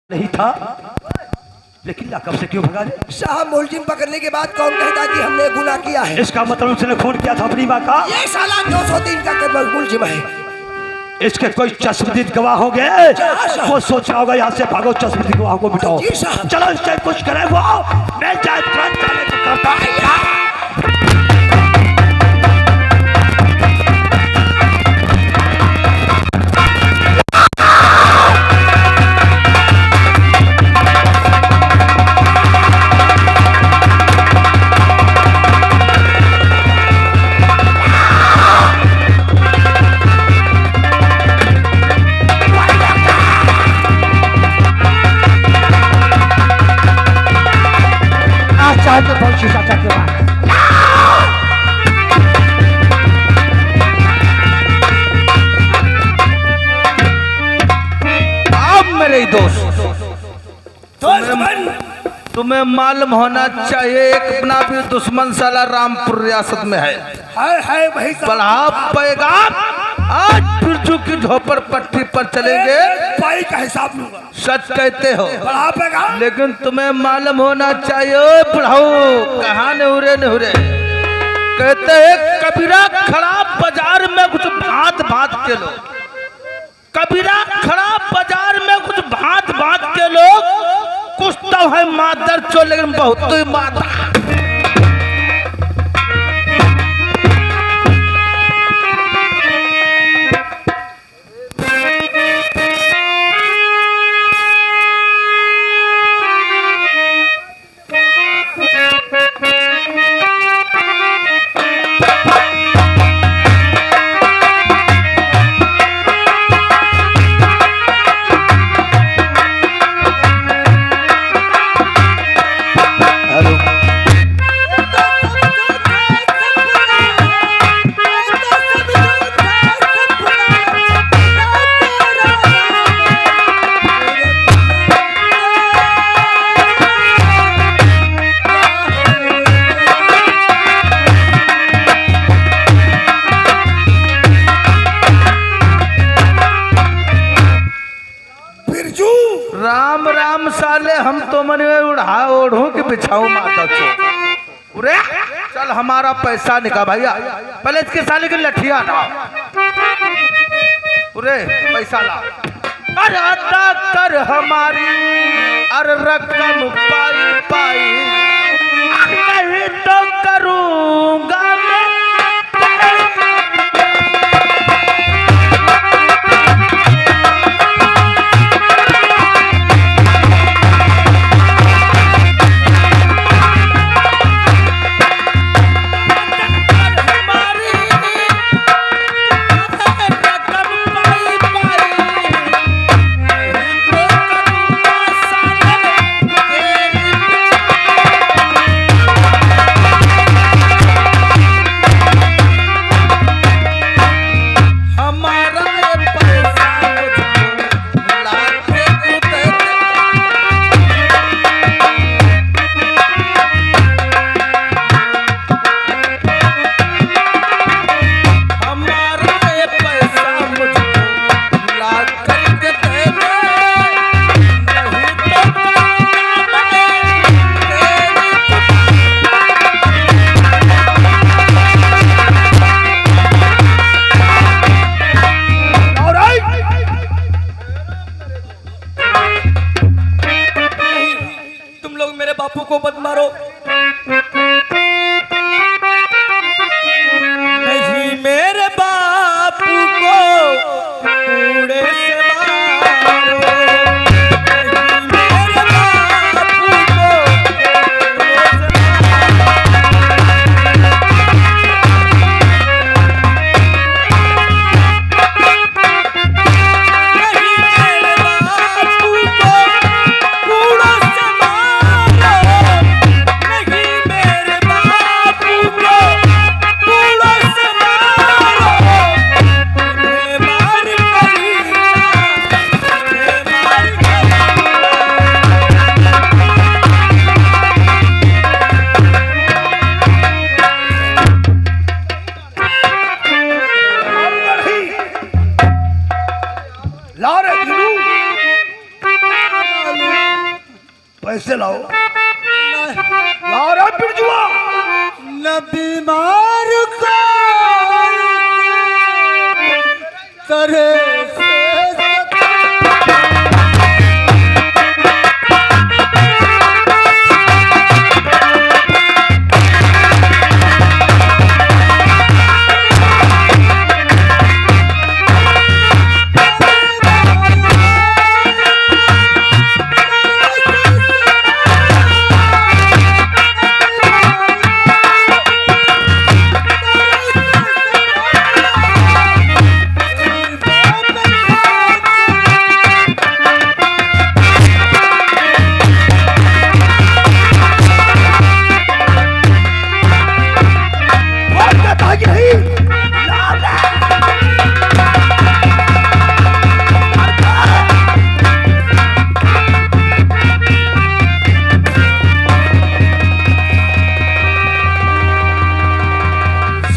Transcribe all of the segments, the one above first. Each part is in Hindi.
नहीं था, लेकिन लाकब से क्यों भगा दे? साहब मुलजिम पकड़ने के बाद कौन कहता कि हमने गुनाह किया है? इसका मतलब उसने खून किया था अपनी माँ का। ये साला 203 का मुलजिम है। इसके कोई चश्मदीद गवाह हो गए, वो सोच रहा होगा यहाँ से भागो, चश्मदीद गवाह को बिठाओ। चलो इससे कुछ करे वो, मैं चाहे तुरंत जाने को करता। तुम्हें मालूम होना चाहिए एक अपना भी दुश्मन साला रामपुर रियासत में है वही बल्हा पैगाम। आज बिरजू की झोपड़ पट्टी पर चलेंगे, पाई का हिसाब लूंगा। सच कहते हो बल्हा पैगाम, लेकिन तुम्हें मालूम होना चाहिए बुढ़ाऊ कहाँ नहुरे नहुरे। कहते हैं कबीरा खड़ा बाजार में कुछ भात भात के लोग, कबीरा खड़ा बाजार में कुछ भात भात के लोग, कुछ तो है मादर चो लेकिन बहुत ही माता। राम राम साले, हम तो मन उड़ा ओढ़ू के बिछाऊ माता चो। उरे चल हमारा पैसा निकाल भैया, पहले इसके साले की लठिया ना। उरे पैसा ला, अरे अदा कर हमारी, अरे रकम पाई पाई, नहीं तो करूंगा मैं। को मत मारो, नहीं मेरे बापू को कूड़े से मारो, नहीं मेरे बापू को कूड़े से मारो, नहीं मेरे कैसे लाओ? लाओ रे बिरजुआ। न बीमार को तरह से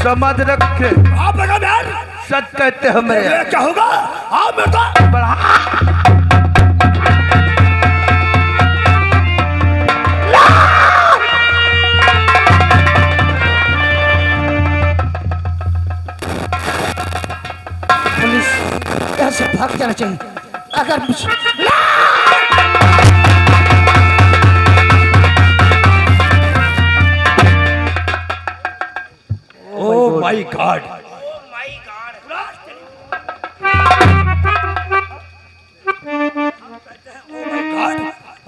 समझ रखे आप लगा बैल सच कहते हो मेरे ये क्या होगा? आप बेटा बढ़ा पुलिस यहाँ से भाग जाना चाहिए। अगर ओ माय गॉड।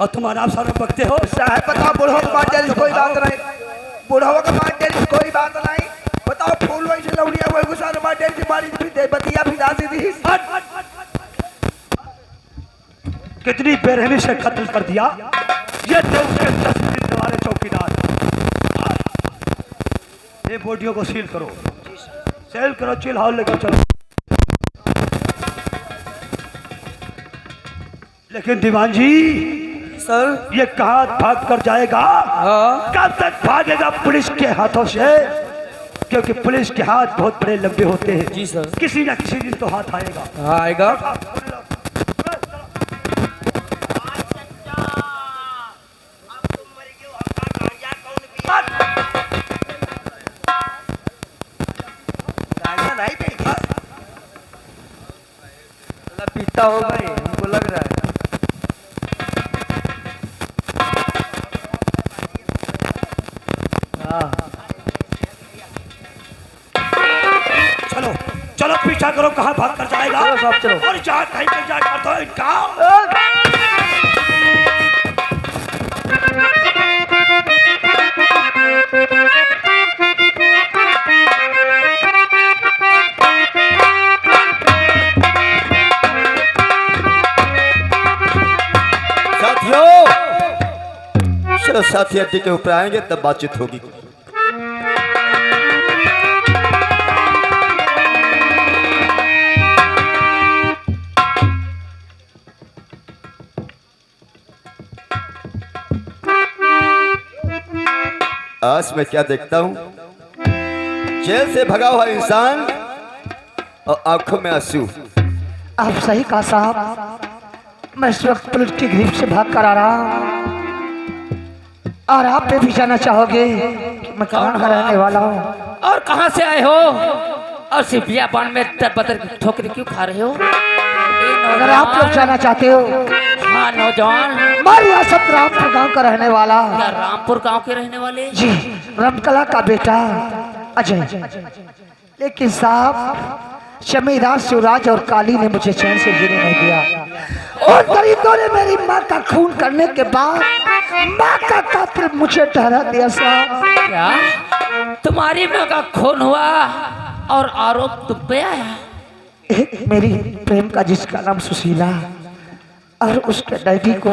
और तुम आराम से बकते हो। साहब बताओ, बूढ़ो के बात जारी कोई बात नहीं, बूढ़ो के बात जारी कोई बात नहीं। बताओ फूल वैसे लौड़िया हुए गुस्सा ने बात जारी बारिश भी दे बतिया भी दादी दी। कितनी बेरहमी से कत्ल कर दिया ये देव के 10 दिन वाले चौकीदार। ये बॉडियों को सील करो, सील करो, चिल हाल लेकर चलो। लेकिन दीवान जी सर ये कहाँ भाग कर जाएगा? कब तक भागेगा पुलिस के हाथों से? क्योंकि पुलिस के हाथ बहुत बड़े लंबे होते हैं। जी सर। किसी ना किसी दिन तो हाथ आएगा। आएगा। पीता होगा ही, हमको लग रहा है। चलो चलो पीछा करो, कहाँ भाग कर जाएगा? चलो साहब, चलो। और जहाँ कहीं पे जाकर तो इनका चलो साथी अड्डे के ऊपर आएंगे तब बातचीत होगी। आज मैं क्या देखता हूँ, जेल से भगा हुआ इंसान और आंखों में आंसू। आप सही कहा साहब, मैं इस वक्त पुलिस की ग्रिप से भाग कर आ रहा हूँ और आप पे भी जाना चाहोगे कि मैं कहाँ का रहने वाला हूँ और कहाँ से आए हो और सिपिया पान में बतर ठोकर क्यों खा रहे हो? अगर आप लोग जाना चाहते हो, हाँ नौजवान, मैं रियासत रामपुर गांव का रहने वाला। या रामपुर गांव के रहने वाले? जी, रमकला का बेटा अजय। लेकिन साहब जमींदार शिवराज और काली ने मुझे चैन से जीने नहीं दिया और दरिंदों ने मेरी माँ का खून करने के बाद माँ का कातिल मुझे ठहरा दिया साहब। क्या तुम्हारी माँ का खून हुआ और आरोप तुम पे आया? एक मेरी प्रेम का जिसका नाम सुशीला और उसके डैडी को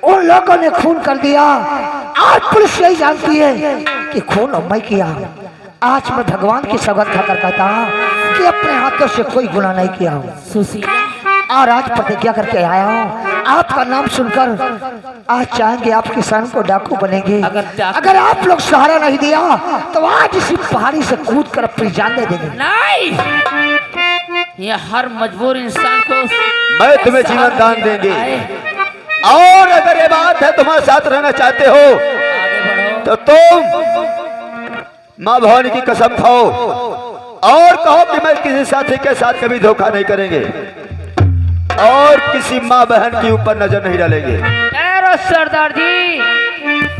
उन लोगों ने खून कर दिया। आज पुलिस यही जानती है कि खून मैं किया। आज मैं भगवान की सौगंध खाकर कहता हूँ कि अपने हाथों से कोई गुनाह नहीं किया हूँ। सुशीला, और आज प्रतिज्ञा करके आया हूँ, आपका नाम सुनकर आज चाहेंगे आपके सन को डाकू बनेंगे। अगर आप लोग सहारा नहीं दिया तो आज इसी पहाड़ी से कूद कर अपनी जान दे देंगे। नहीं, ये हर मजबूर इंसान को मैं तुम्हें जीवन दान देंगे और अगर ये बात है तुम्हारे साथ रहना चाहते हो आगे बढ़ो। तो तुम माँ भवानी की कसम खाओ और कहो कि मैं किसी साथी के साथ कभी धोखा नहीं करेंगे और किसी माँ बहन के ऊपर नजर नहीं डालेंगे। ठहरो सरदार जी,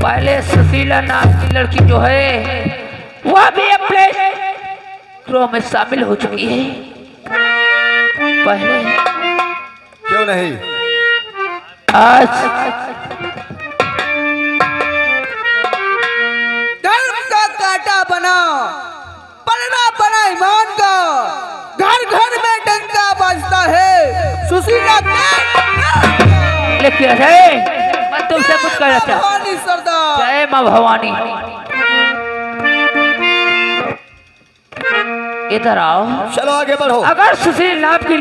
पहले सुशीला नाम की लड़की जो है वह भी अपने ग्रोह में शामिल हो चुकी है। पहले क्यों नहीं? आज धर्म का कांटा बना, पलड़ा बना ईमान का, घर घर में डंका बजता है सुशीला के। लेकिन अजय मैं तुमसे कुछ कहना चाहता हूं। भवानी सरदार, जय माँ भवानी, इधर आओ। चलो आगे बढ़ो। अगर सुशील नाम की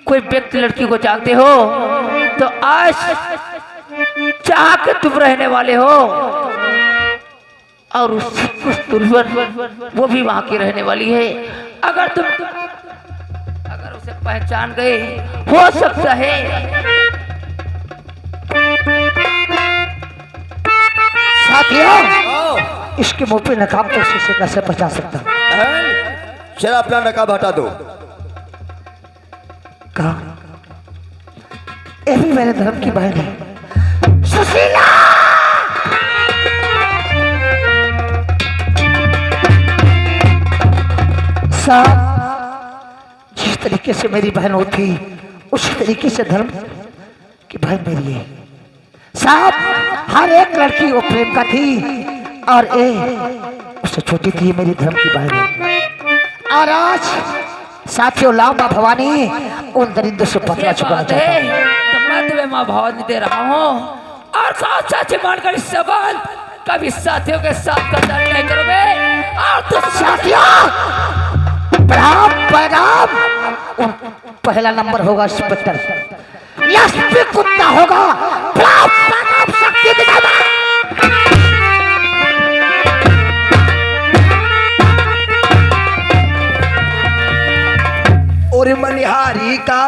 कोई व्यक्ति लड़की को जानते हो तो आज चाह के तुम रहने वाले हो और उस दुल्हन वो भी वहां की रहने वाली है। अगर उसे पहचान गए हो सकता है साथियों, इसके मुंह पे नकाब तो उसी से कैसे बचा सकता हूं? चलो अपना नकाब हटा दो। कहा ये भी मेरे धर्म की बहन है सुशीला। साहब, जिस तरीके से मेरी बहन होती उसी तरीके से धर्म की बहन मेरी है। साहब, हर एक लड़की वो प्रेम का थी और उससे छोटी थी मेरी धर्म की बहन है। और आज साथियों लामा भवानी उन दरिंदों से पतला चुकाना चाहता हूं। तो मैं तुम्हें माँ भवानी दे रहा हूँ और साथी मानकर इस सवाल कभी साथियों के साथ गद्दारी नहीं करोगे। और तो साथियों, पैगाम पहला नंबर होगा इंस्पेक्टर, एसपी कुत्ता होगा। पैगाम शक्ति दिखाना। और मनिहारी का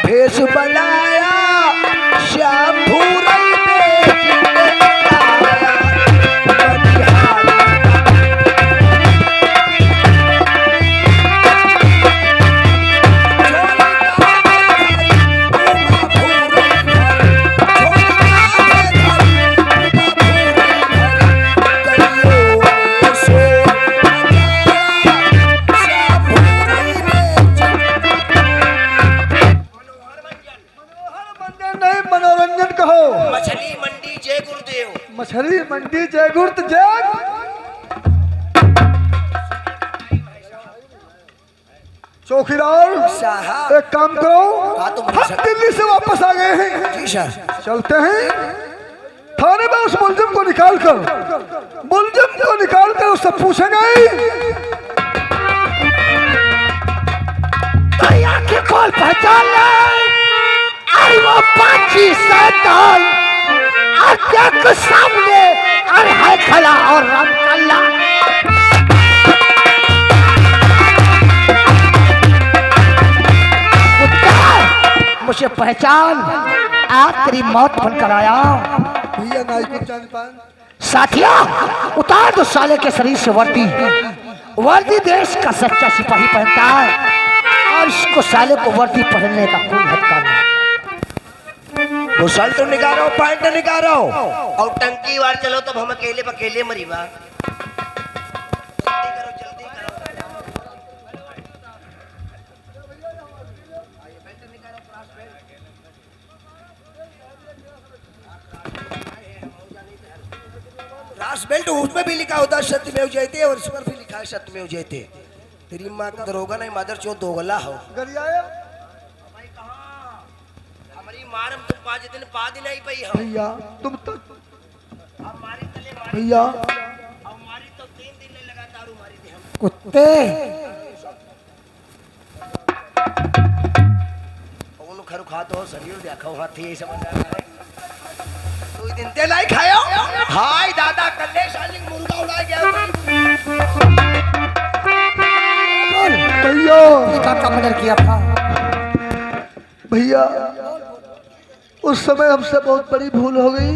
भेष बनाया, श्याम भूरई मछली मंडी जय गुर्त जय। चौकीदार एक काम करो, हम दिल्ली से वापस आ गए हैं। जी सर। चलते हैं थाने में, उस मुलजिम को निकाल कर उससे पूछेंगे की कॉल पहचान ले। अरे वो पांची शैतान के सामने और है खड़ा और राम कल्ला। मुझे पहचान, आज तेरी मौत बनकर आया। भैया नाई को जान पान। साथिया, उतार दो साले के शरीर से वर्दी देश का सच्चा सिपाही पहनता है और इसको साले को वर्दी पहनने का कोई हक नहीं। वो साल तो निकालो, पैंट निकालो और टंकी वार चलो तब हम अकेले मरीबा। जल्दी करो। रास बेल्ट उसमें भी लिखा होता है सत्यमेव जयते और इस पर भी लिखा है सत्यमेव जयते। तेरी माँ का दरोगा नहीं, मादर चो दोगला हो। मारम तुम 5 दिन बाद नहीं पई हो भैया, तुम तो हमारी तले मारी भैया हमारी तो 3 दिन ले लगातार मारी थी हम कुत्ते। उन खरु खातो शरीर देखो हाथी ये समझ आ रहा है। 2 दिन ते लाई खायो। हाय दादा कल्ले साली मुर्गा उड़ा गया। भैया का मर्डर किया था भैया, उस समय हमसे बहुत बड़ी भूल हो गई।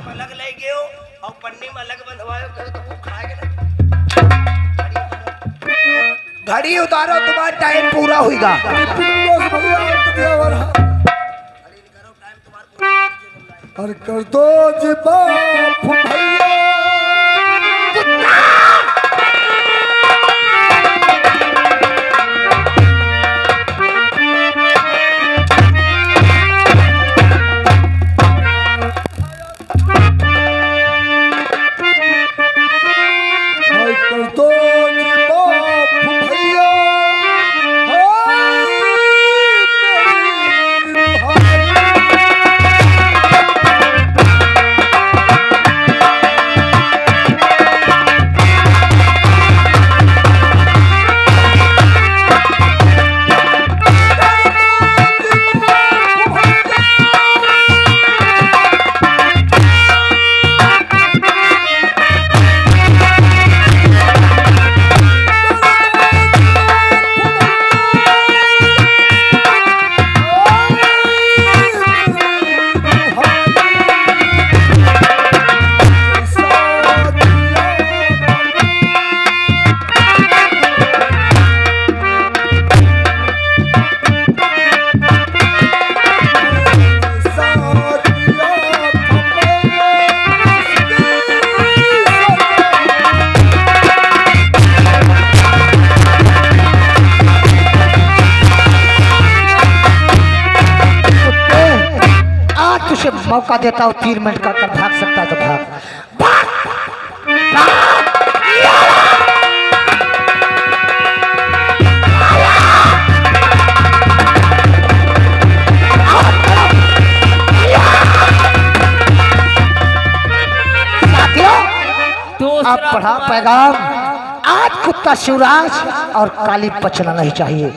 अलग ले गयो और पन्नी में अलग बंधवायो करो तो वो खाएगा ना। घड़ी उतारो तुम्हारा टाइम पूरा होगा। अरे कर दो जी बाप भैया। मौका देता हूँ 3 मिनट का, कर भाग सकता है तो भाग। अब पढ़ा पैगाम, आज कुत्ता शिवराज और काली बचना नहीं चाहिए।